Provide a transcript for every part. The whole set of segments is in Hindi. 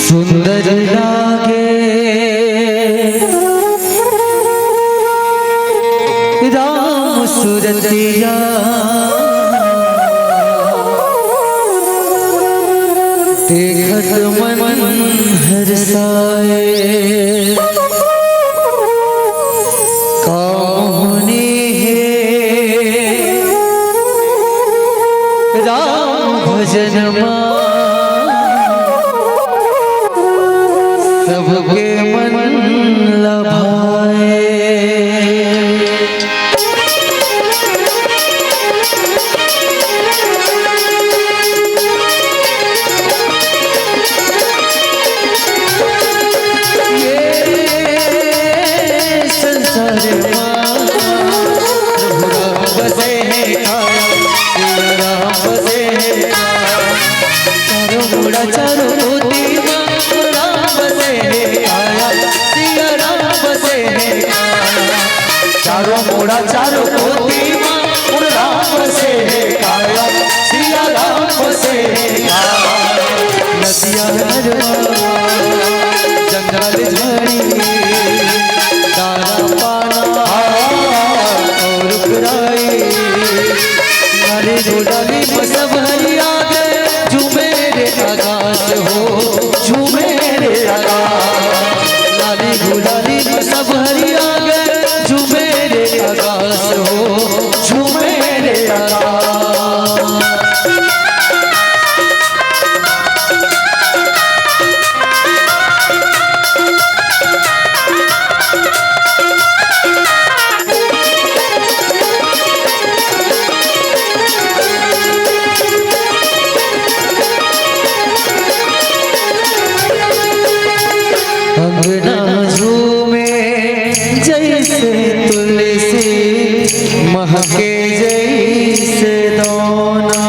सुंदर लागे राम सूरतिया, देखत मन हर्षाए। कौनी है राम भजन मा, सबके मन लभाए। चारों मोड़ा चारों कोटी मां राम से आया, सिया राम से नदिया जंगल झाड़ी दाना पाना और बुराई नारी डोली सब हरिया झूमे रे आकाश हो, झूमे रे आकाश। नारी डोली सब हरिया झूमे रे आकाश हो, झूमे रे आकाश। अंगना झूमे जैसे तुलसी, महके जैसे दोना।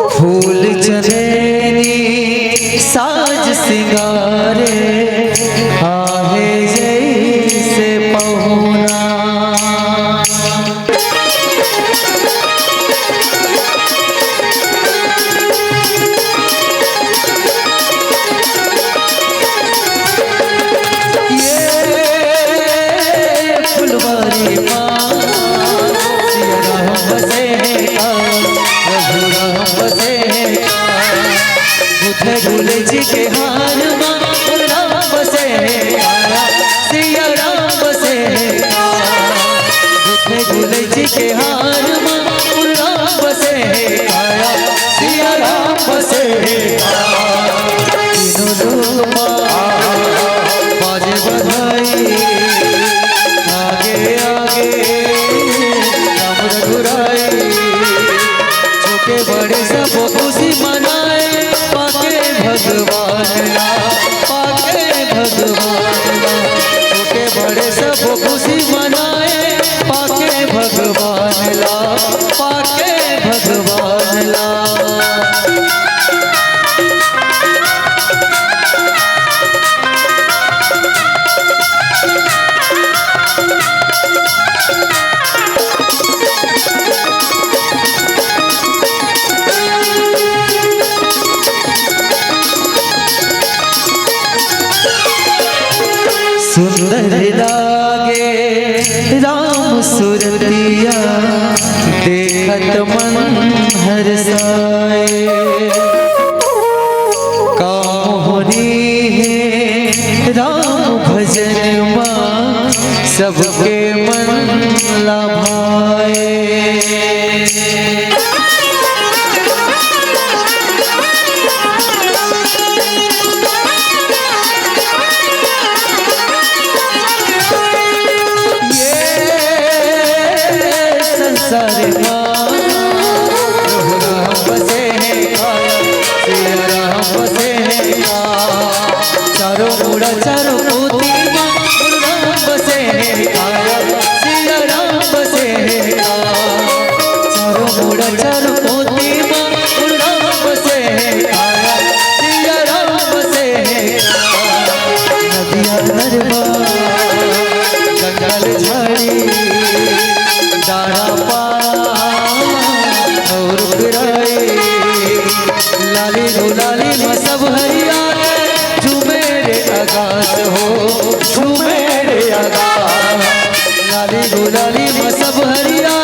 फूल चमेली साज सिंगारे, आहे जैसे पहुना। झूले जी के हार मां राम बसे आया, सिया राम बसे झूले जी के हार मां राम बसे आया, सिया राम बसे। तीनों लोग बाजे बधाई, आगे आगे राम रघुराई। छोटे बड़े सब खुशी मनाए, भगवान ला पाके भगवान ला। छोटे बड़े सब खुशी मनाए, पाके भगवान ला, पाके भगवान ला। सुंदर लागे राम सूरतिया, देखत मन हर्षाए। कौनी है राम भजन मां, सबके मन लभाए। सारे मां राम बसे आया, सिया राम बसे चारों मोड़ा चारों कोटी मां राम बसे आया, सिया राम बसे चारों मोड़ा चारों कोटी मां राम बसे आया, सिया राम बसे। नदिया नरवा जंगल झाड़ी दाना पाना और बुराई लाली गुलाली में सब हरिया झूमे रे आकाश हो झूमे रे आकाश। लाली गुलाली में सब हरिया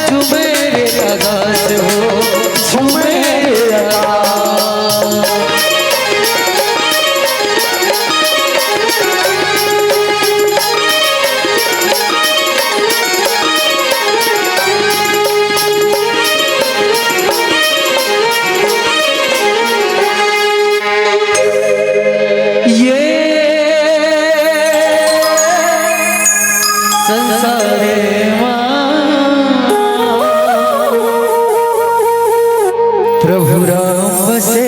झूमे रे आकाश हो झूमे रे आकाश। प्रभु राम बसे